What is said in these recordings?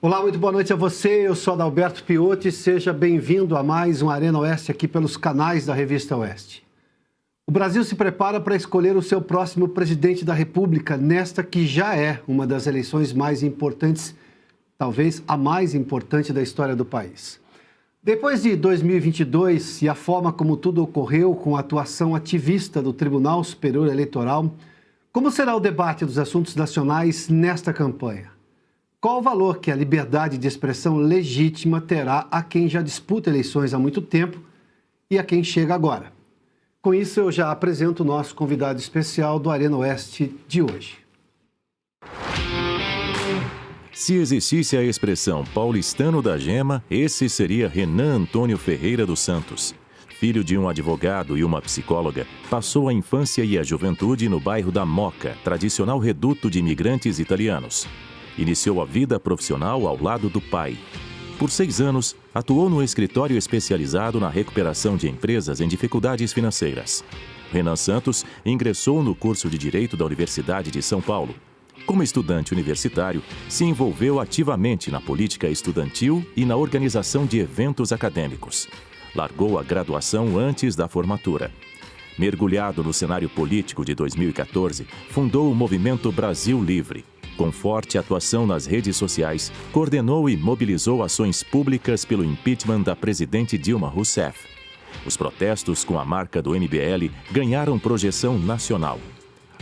Olá, muito boa noite a você. Eu sou Adalberto Piotti. Seja bem-vindo a mais um Arena Oeste aqui pelos canais da Revista Oeste. O Brasil se prepara para escolher o seu próximo presidente da República, nesta que já é uma das eleições mais importantes, talvez a mais importante da história do país. Depois de 2022 e a forma como tudo ocorreu com a atuação ativista do Tribunal Superior Eleitoral, como será o debate dos assuntos nacionais nesta campanha? Qual o valor que a liberdade de expressão legítima terá a quem já disputa eleições há muito tempo e a quem chega agora? Com isso, eu já apresento o nosso convidado especial do Arena Oeste de hoje. Se existisse a expressão paulistano da gema, esse seria Renan Antônio Ferreira dos Santos. Filho de um advogado e uma psicóloga, passou a infância e a juventude no bairro da Moca, tradicional reduto de imigrantes italianos. Iniciou a vida profissional ao lado do pai. Por 6 anos, atuou no escritório especializado na recuperação de empresas em dificuldades financeiras. Renan Santos ingressou no curso de Direito da Universidade de São Paulo. Como estudante universitário, se envolveu ativamente na política estudantil e na organização de eventos acadêmicos. Largou a graduação antes da formatura. Mergulhado no cenário político de 2014, fundou o Movimento Brasil Livre. Com forte atuação nas redes sociais, coordenou e mobilizou ações públicas pelo impeachment da presidente Dilma Rousseff. Os protestos com a marca do MBL ganharam projeção nacional.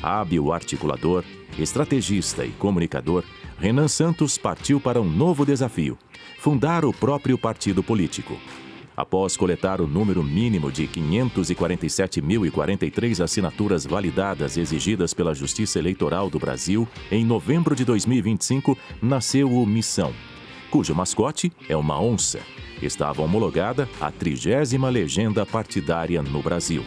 Hábil articulador, estrategista e comunicador, Renan Santos partiu para um novo desafio: fundar o próprio partido político. Após coletar o número mínimo de 547.043 assinaturas validadas exigidas pela Justiça Eleitoral do Brasil, em novembro de 2025, nasceu o Missão, cujo mascote é uma onça. Estava homologada a 30ª legenda partidária no Brasil.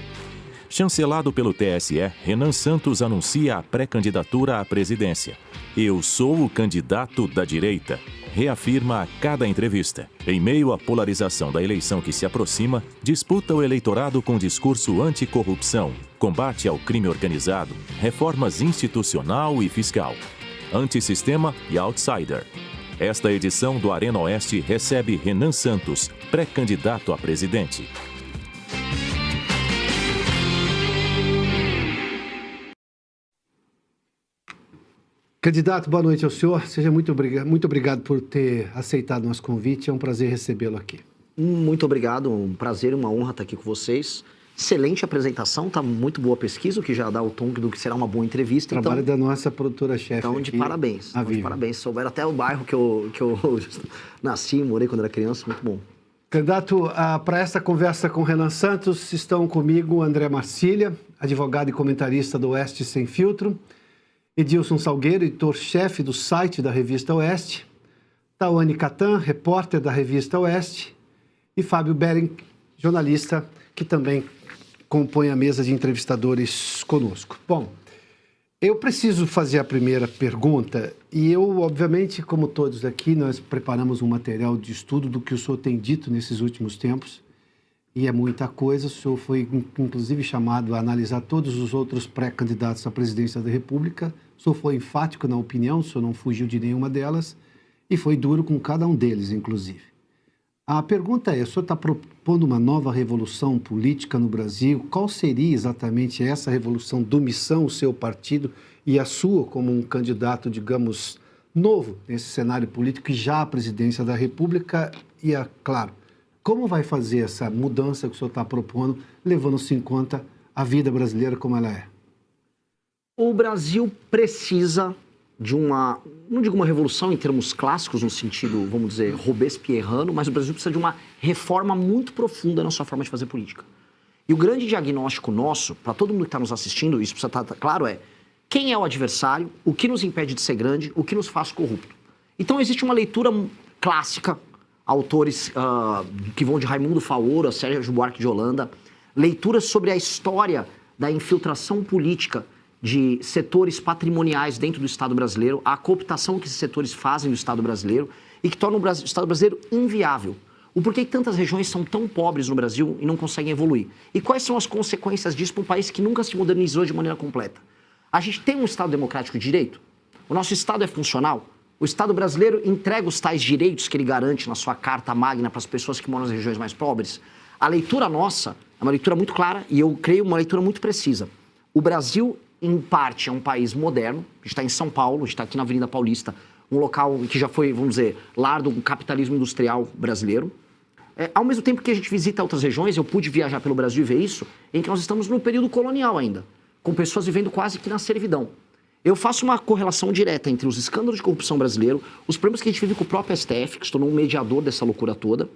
Chancelado pelo TSE, Renan Santos anuncia a pré-candidatura à presidência. Eu sou o candidato da direita, reafirma a cada entrevista. Em meio à polarização da eleição que se aproxima, disputa o eleitorado com discurso anticorrupção, combate ao crime organizado, reformas institucional e fiscal, antissistema e outsider. Esta edição do Arena Oeste recebe Renan Santos, pré-candidato a presidente. Candidato, boa noite ao senhor. Seja muito obrigado por ter aceitado nosso convite. É um prazer recebê-lo aqui. Muito obrigado, um prazer e uma honra estar aqui com vocês. Excelente apresentação, está muito boa a pesquisa, o que já dá o tom do que será uma boa entrevista. Trabalho da nossa produtora-chefe. Então, de parabéns. De parabéns. Souberam até o bairro que eu nasci, morei quando era criança, muito bom. Candidato, para esta conversa com Renan Santos, estão comigo André Marcília, advogado e comentarista do Oeste Sem Filtro, Edilson Salgueiro, editor-chefe do site da Revista Oeste, Tawane Catan, repórter da Revista Oeste, e Fábio Bering, jornalista, que também compõe a mesa de entrevistadores conosco. Bom, eu preciso fazer a primeira pergunta, e eu, obviamente, como todos aqui, nós preparamos um material de estudo do que o senhor tem dito nesses últimos tempos, e é muita coisa. O senhor foi, inclusive, chamado a analisar todos os outros pré-candidatos à presidência da República. O senhor foi enfático na opinião, o senhor não fugiu de nenhuma delas e foi duro com cada um deles, inclusive. A pergunta é, o senhor está propondo uma nova revolução política no Brasil? Qual seria exatamente essa revolução do Missão, o seu partido e a sua como um candidato, digamos, novo nesse cenário político e já à presidência da República? E, é claro, como vai fazer essa mudança que o senhor está propondo, levando-se em conta a vida brasileira como ela é? O Brasil precisa de uma, não digo uma revolução em termos clássicos, no sentido, vamos dizer, robespierrano, mas o Brasil precisa de uma reforma muito profunda na sua forma de fazer política. E o grande diagnóstico nosso, para todo mundo que está nos assistindo, isso precisa estar claro, é quem é o adversário, o que nos impede de ser grande, o que nos faz corrupto. Então existe uma leitura clássica, autores que vão de Raimundo Faoro a Sérgio Buarque de Holanda, leituras sobre a história da infiltração política de setores patrimoniais dentro do Estado brasileiro, a cooptação que esses setores fazem do Estado brasileiro e que torna o Estado brasileiro inviável. O porquê que tantas regiões são tão pobres no Brasil e não conseguem evoluir. E quais são as consequências disso para um país que nunca se modernizou de maneira completa. A gente tem um Estado democrático de direito? O nosso Estado é funcional? O Estado brasileiro entrega os tais direitos que ele garante na sua carta magna para as pessoas que moram nas regiões mais pobres? A leitura nossa é uma leitura muito clara e eu creio uma leitura muito precisa. O Brasil, em parte, é um país moderno. A gente está em São Paulo, a gente está aqui na Avenida Paulista, um local que já foi, vamos dizer, lar do capitalismo industrial brasileiro. Ao mesmo tempo que a gente visita outras regiões, eu pude viajar pelo Brasil e ver isso, em que nós estamos no período colonial ainda, com pessoas vivendo quase que na servidão. Eu faço uma correlação direta entre os escândalos de corrupção brasileiro, os problemas que a gente vive com o próprio STF, que se tornou um mediador dessa loucura toda,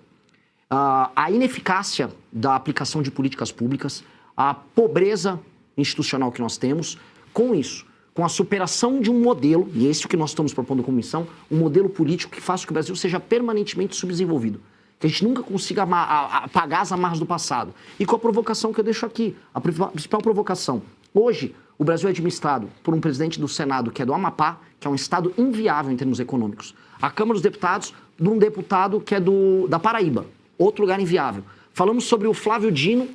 a ineficácia da aplicação de políticas públicas, a pobreza institucional que nós temos, com isso, com a superação de um modelo, e esse é o que nós estamos propondo como missão, um modelo político que faça com que o Brasil seja permanentemente subdesenvolvido. Que a gente nunca consiga apagar as amarras do passado. E com a provocação que eu deixo aqui, a principal provocação. Hoje, o Brasil é administrado por um presidente do Senado que é do Amapá, que é um estado inviável em termos econômicos. A Câmara dos Deputados, de um deputado que é da Paraíba, outro lugar inviável. Falamos sobre o Flávio Dino,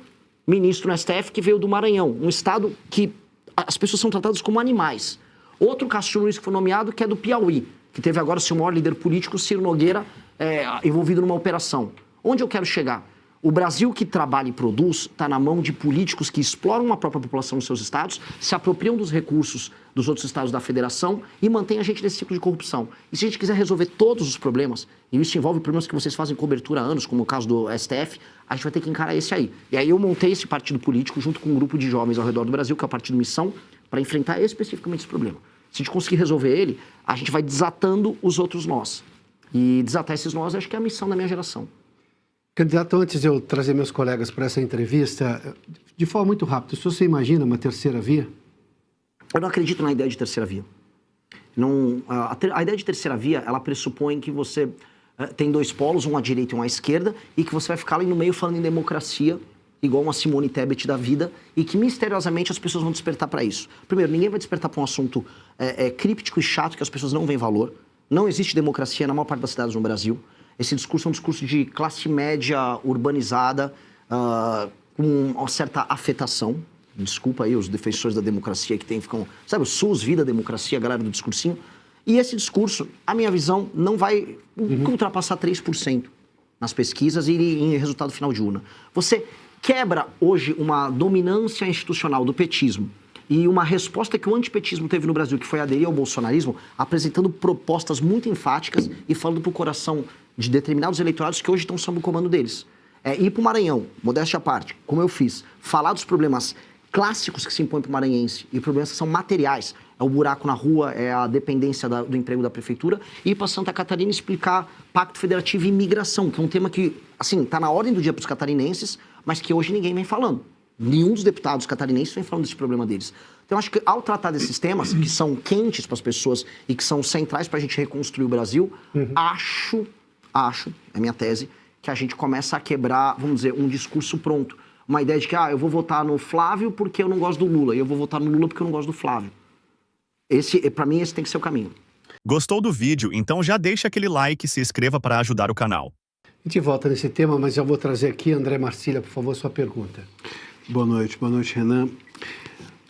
ministro no STF, que veio do Maranhão, um estado que as pessoas são tratadas como animais. Outro Cássio Luiz que foi nomeado, que é do Piauí, que teve agora o seu maior líder político, Ciro Nogueira, envolvido numa operação. Onde eu quero chegar? O Brasil que trabalha e produz está na mão de políticos que exploram a própria população nos seus estados, se apropriam dos recursos dos outros estados da federação e mantém a gente nesse ciclo de corrupção. E se a gente quiser resolver todos os problemas, e isso envolve problemas que vocês fazem cobertura há anos, como o caso do STF, a gente vai ter que encarar esse aí. E aí eu montei esse partido político junto com um grupo de jovens ao redor do Brasil, que é o Partido Missão, para enfrentar especificamente esse problema. Se a gente conseguir resolver ele, a gente vai desatando os outros nós. E desatar esses nós, acho que é a missão da minha geração. Candidato, antes de eu trazer meus colegas para essa entrevista, de forma muito rápida, se você imagina uma terceira via? Eu não acredito na ideia de terceira via. Não, a ideia de terceira via, ela pressupõe que você tem dois polos, um à direita e um à esquerda, e que você vai ficar ali no meio falando em democracia, igual uma Simone Tebet da vida, e que misteriosamente as pessoas vão despertar para isso. Primeiro, ninguém vai despertar para um assunto críptico e chato que as pessoas não veem valor. Não existe democracia na maior parte das cidades no Brasil. Esse discurso é um discurso de classe média urbanizada, com uma certa afetação. Desculpa aí os defensores da democracia que ficam... Sabe, o SUS, vida, democracia, a galera do discursinho. E esse discurso, a minha visão, não vai ultrapassar 3% nas pesquisas e em resultado final de urna. Você quebra hoje uma dominância institucional do petismo e uma resposta que o antipetismo teve no Brasil, que foi aderir ao bolsonarismo, apresentando propostas muito enfáticas e falando para o coração de determinados eleitorados que hoje estão sob o comando deles. Ir para o Maranhão, modéstia à parte, como eu fiz, falar dos problemas clássicos que se impõem para o maranhense e problemas que são materiais, é o buraco na rua, é a dependência do emprego da prefeitura, e ir para Santa Catarina explicar Pacto Federativo e imigração, que é um tema que, assim, está na ordem do dia para os catarinenses, mas que hoje ninguém vem falando. Nenhum dos deputados catarinenses vem falando desse problema deles. Então, eu acho que ao tratar desses temas, que são quentes para as pessoas e que são centrais para a gente reconstruir o Brasil, acho, é minha tese, que a gente começa a quebrar, vamos dizer, um discurso pronto. Uma ideia de que, eu vou votar no Flávio porque eu não gosto do Lula, e eu vou votar no Lula porque eu não gosto do Flávio. Para mim, esse tem que ser o caminho. Gostou do vídeo? Então já deixa aquele like e se inscreva para ajudar o canal. A gente volta nesse tema, mas já vou trazer aqui, André Marcília, por favor, sua pergunta. Boa noite, Renan.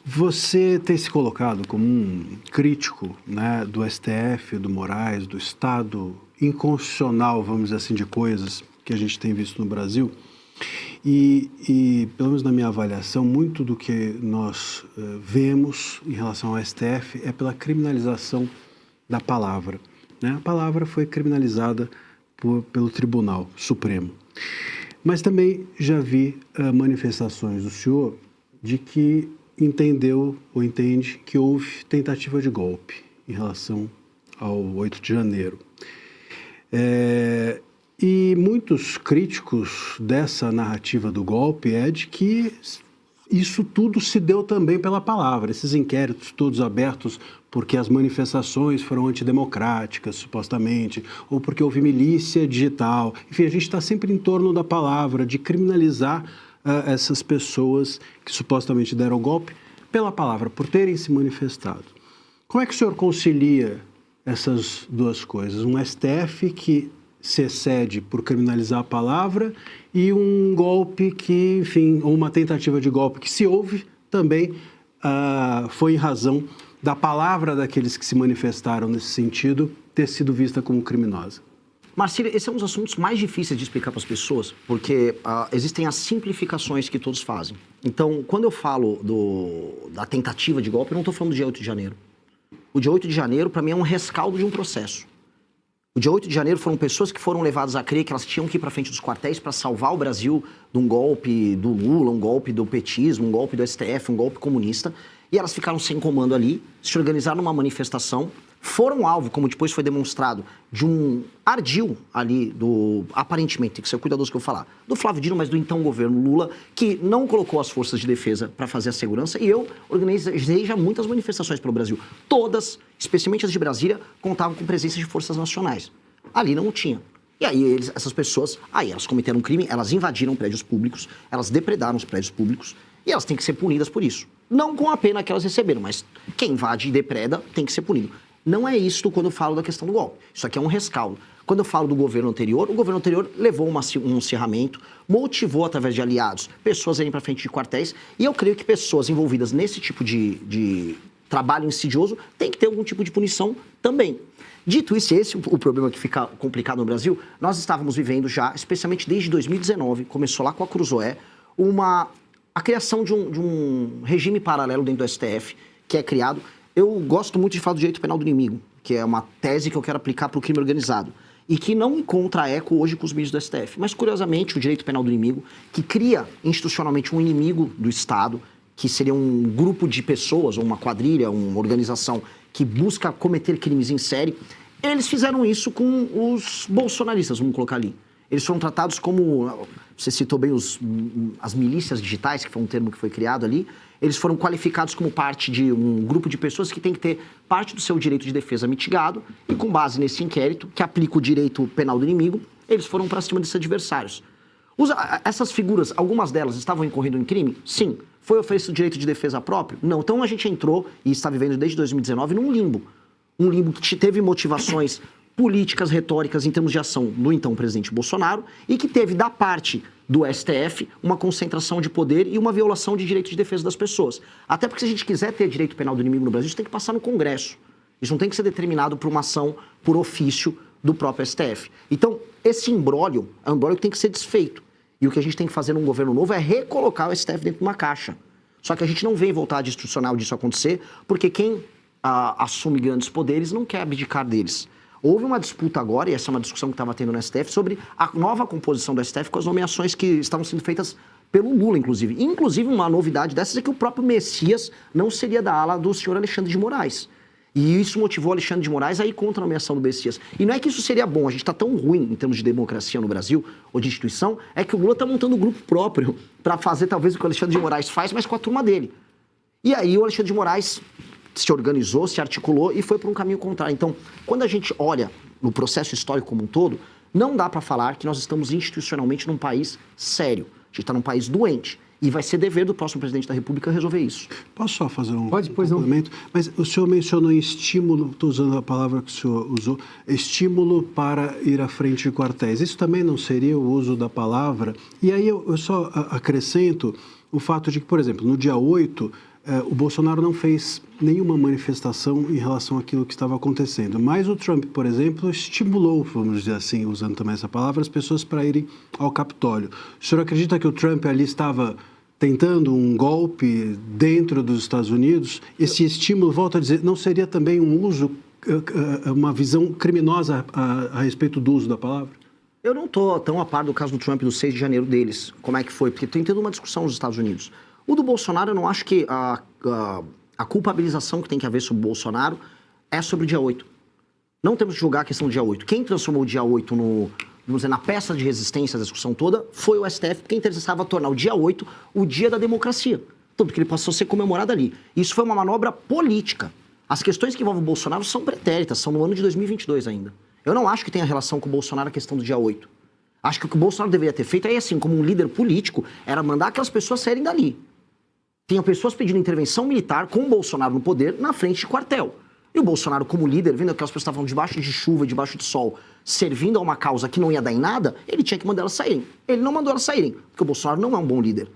Você tem se colocado como um crítico, né, do STF, do Moraes, do Estado inconstitucional, vamos dizer assim, de coisas que a gente tem visto no Brasil. E pelo menos na minha avaliação, muito do que nós vemos em relação ao STF é pela criminalização da palavra, né? A palavra foi criminalizada pelo Tribunal Supremo. Mas também já vi manifestações do senhor de que entendeu ou entende que houve tentativa de golpe em relação ao 8 de janeiro. E muitos críticos dessa narrativa do golpe é de que isso tudo se deu também pela palavra, esses inquéritos todos abertos porque as manifestações foram antidemocráticas, supostamente, ou porque houve milícia digital. Enfim, a gente está sempre em torno da palavra, de criminalizar essas pessoas que supostamente deram o golpe pela palavra, por terem se manifestado. Como é que o senhor concilia essas duas coisas? Um STF que se excede por criminalizar a palavra e um golpe que, enfim, ou uma tentativa de golpe que se houve também foi em razão da palavra daqueles que se manifestaram nesse sentido ter sido vista como criminosa? Marcília, esse é um dos assuntos mais difíceis de explicar para as pessoas, porque existem as simplificações que todos fazem. Então, quando eu falo da tentativa de golpe, eu não estou falando do dia 8 de janeiro. O dia 8 de janeiro, para mim, é um rescaldo de um processo. O dia 8 de janeiro foram pessoas que foram levadas a crer que elas tinham que ir para frente dos quartéis para salvar o Brasil de um golpe do Lula, um golpe do petismo, um golpe do STF, um golpe comunista. E elas ficaram sem comando ali, se organizaram numa manifestação, foram alvo, como depois foi demonstrado, de um ardil ali aparentemente, tem que ser cuidadoso que eu falar, do Flávio Dino, mas do então governo Lula, que não colocou as forças de defesa para fazer a segurança. E eu organizei já muitas manifestações pelo Brasil. Todas, especialmente as de Brasília, contavam com presença de forças nacionais. Ali não tinha. E aí essas pessoas, elas cometeram um crime, elas invadiram prédios públicos, elas depredaram os prédios públicos, e elas têm que ser punidas por isso. Não com a pena que elas receberam, mas quem invade e depreda tem que ser punido. Não é isto quando eu falo da questão do golpe. Isso aqui é um rescaldo. Quando eu falo do governo anterior, o governo anterior levou um acirramento, motivou através de aliados pessoas a irem para frente de quartéis, e eu creio que pessoas envolvidas nesse tipo de trabalho insidioso têm que ter algum tipo de punição também. Dito isso, esse é o problema que fica complicado no Brasil. Nós estávamos vivendo já, especialmente desde 2019, começou lá com a Cruzoé, a criação de um regime paralelo dentro do STF, que é criado. Eu gosto muito de falar do direito penal do inimigo, que é uma tese que eu quero aplicar para o crime organizado, e que não encontra eco hoje com os ministros do STF. Mas, curiosamente, o direito penal do inimigo, que cria institucionalmente um inimigo do Estado, que seria um grupo de pessoas, ou uma quadrilha, uma organização que busca cometer crimes em série, eles fizeram isso com os bolsonaristas, vamos colocar ali. Eles foram tratados como, você citou bem as milícias digitais, que foi um termo que foi criado ali, eles foram qualificados como parte de um grupo de pessoas que tem que ter parte do seu direito de defesa mitigado, e com base nesse inquérito, que aplica o direito penal do inimigo, eles foram para cima desses adversários. Essas figuras, algumas delas estavam incorrendo em crime? Sim. Foi oferecido direito de defesa próprio? Não. Então a gente entrou, e está vivendo desde 2019, num limbo. Um limbo que teve motivações políticas, retóricas em termos de ação do então presidente Bolsonaro, e que teve da parte do STF uma concentração de poder e uma violação de direito de defesa das pessoas. Até porque se a gente quiser ter direito penal do inimigo no Brasil, isso tem que passar no Congresso. Isso não tem que ser determinado por uma ação por ofício do próprio STF. Então, esse imbróglio é um imbróglio que tem que ser desfeito. E o que a gente tem que fazer num governo novo é recolocar o STF dentro de uma caixa. Só que a gente não vê vontade institucional disso acontecer, porque quem assume grandes poderes não quer abdicar deles. Houve uma disputa agora, e essa é uma discussão que estava tendo no STF, sobre a nova composição do STF com as nomeações que estavam sendo feitas pelo Lula, inclusive. Inclusive, uma novidade dessas é que o próprio Messias não seria da ala do senhor Alexandre de Moraes. E isso motivou Alexandre de Moraes a ir contra a nomeação do Messias. E não é que isso seria bom, a gente está tão ruim em termos de democracia no Brasil, ou de instituição, é que o Lula está montando um grupo próprio para fazer talvez o que o Alexandre de Moraes faz, mas com a turma dele. E aí o Alexandre de Moraes se organizou, se articulou e foi para um caminho contrário. Então, quando a gente olha no processo histórico como um todo, não dá para falar que nós estamos institucionalmente num país sério. A gente está num país doente. E vai ser dever do próximo presidente da República resolver isso. Posso só fazer um pois complemento? Mas o senhor mencionou estímulo, estou usando a palavra que o senhor usou, estímulo para ir à frente de quartéis. Isso também não seria o uso da palavra? E aí eu só acrescento o fato de que, por exemplo, no dia 8, o Bolsonaro não fez nenhuma manifestação em relação àquilo que estava acontecendo. Mas o Trump, por exemplo, estimulou, vamos dizer assim, usando também essa palavra, as pessoas para irem ao Capitólio. O senhor acredita que o Trump ali estava tentando um golpe dentro dos Estados Unidos? Esse estímulo, volto a dizer, não seria também um uso, uma visão criminosa a respeito do uso da palavra? Eu não estou tão a par do caso do Trump do 6 de janeiro deles. Como é que foi? Porque tem tido uma discussão nos Estados Unidos. O do Bolsonaro, eu não acho que a culpabilização que tem que haver sobre o Bolsonaro é sobre o dia 8. Não temos que julgar a questão do dia 8. Quem transformou o dia 8 vamos dizer, na peça de resistência da discussão toda foi o STF, porque interessava tornar o dia 8 o dia da democracia. Tanto que ele passou a ser comemorado ali. Isso foi uma manobra política. As questões que envolvem o Bolsonaro são pretéritas, são no ano de 2022 ainda. Eu não acho que tenha relação com o Bolsonaro a questão do dia 8. Acho que o que o Bolsonaro deveria ter feito, aí assim, como um líder político, era mandar aquelas pessoas saírem dali. Tinha pessoas pedindo intervenção militar com o Bolsonaro no poder na frente de quartel. E o Bolsonaro, como líder, vendo que aquelas pessoas estavam debaixo de chuva, debaixo de sol, servindo a uma causa que não ia dar em nada, ele tinha que mandar elas saírem. Ele não mandou elas saírem, porque o Bolsonaro não é um bom líder.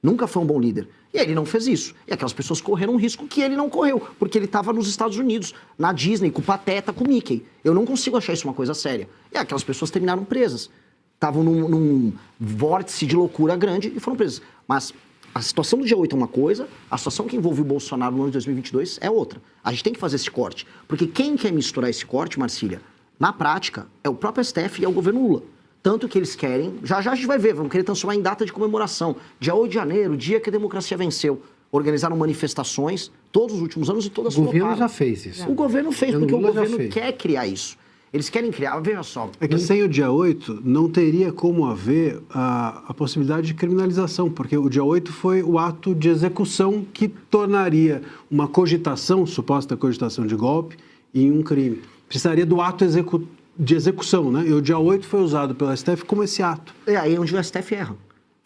Nunca foi um bom líder. E ele não fez isso. E aquelas pessoas correram um risco que ele não correu, porque ele estava nos Estados Unidos, na Disney, com o Pateta, com o Mickey. Eu não consigo achar isso uma coisa séria. E aquelas pessoas terminaram presas. Estavam num vórtice de loucura grande e foram presas. Mas a situação do dia 8 é uma coisa, a situação que envolve o Bolsonaro no ano de 2022 é outra. A gente tem que fazer esse corte. Porque quem quer misturar esse corte, Marcília, na prática, é o próprio STF e é o governo Lula. Tanto que eles querem, já a gente vai ver, vão querer transformar em data de comemoração. Dia 8 de janeiro, dia que a democracia venceu. Organizaram manifestações todos os últimos anos e todas O governo floparam. já fez isso. O governo fez, porque o Lula já governo fez. quer criar isso. Eles querem criar, veja só. É que sem o dia 8 não teria como haver a possibilidade de criminalização, porque o dia 8 foi o ato de execução que tornaria uma cogitação, suposta cogitação de golpe, em um crime. Precisaria do ato de execução, né? E o dia 8 foi usado pelo STF como esse ato. É aí onde o STF erra.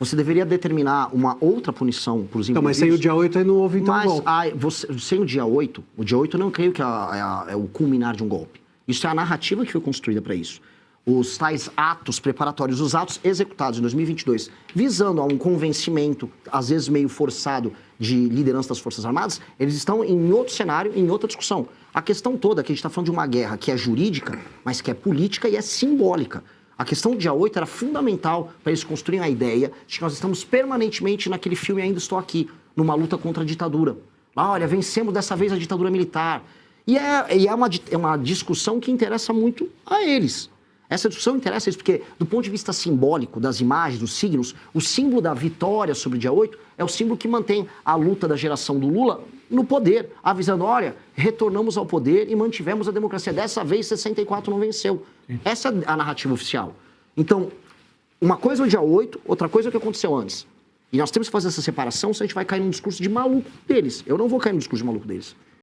Você deveria determinar uma outra punição para os envolvidos. Não, mas sem o dia 8 aí não houve então Mas golpe. sem o dia 8 eu não creio que é o culminar de um golpe. Isso é a narrativa que foi construída para isso. Os tais atos preparatórios, os atos executados em 2022, visando a um convencimento, às vezes meio forçado, de liderança das Forças Armadas, eles estão em outro cenário, em outra discussão. A questão toda é que a gente está falando de uma guerra que é jurídica, mas que é política e é simbólica. A questão do dia 8 era fundamental para eles construírem a ideia de que nós estamos permanentemente naquele filme Ainda Estou Aqui, numa luta contra a ditadura. Olha, vencemos dessa vez a ditadura militar. E é uma discussão que interessa muito a eles. Essa discussão interessa a eles porque, do ponto de vista simbólico, das imagens, dos signos, o símbolo da vitória sobre o dia 8 é o símbolo que mantém a luta da geração do Lula no poder, avisando, olha, retornamos ao poder e mantivemos a democracia. Dessa vez, 64 não venceu. Essa é a narrativa oficial. Então, uma coisa é o dia 8, outra coisa é o que aconteceu antes. E nós temos que fazer essa separação, senão a gente vai cair num discurso de maluco deles. Eu não vou cair no discurso de maluco deles.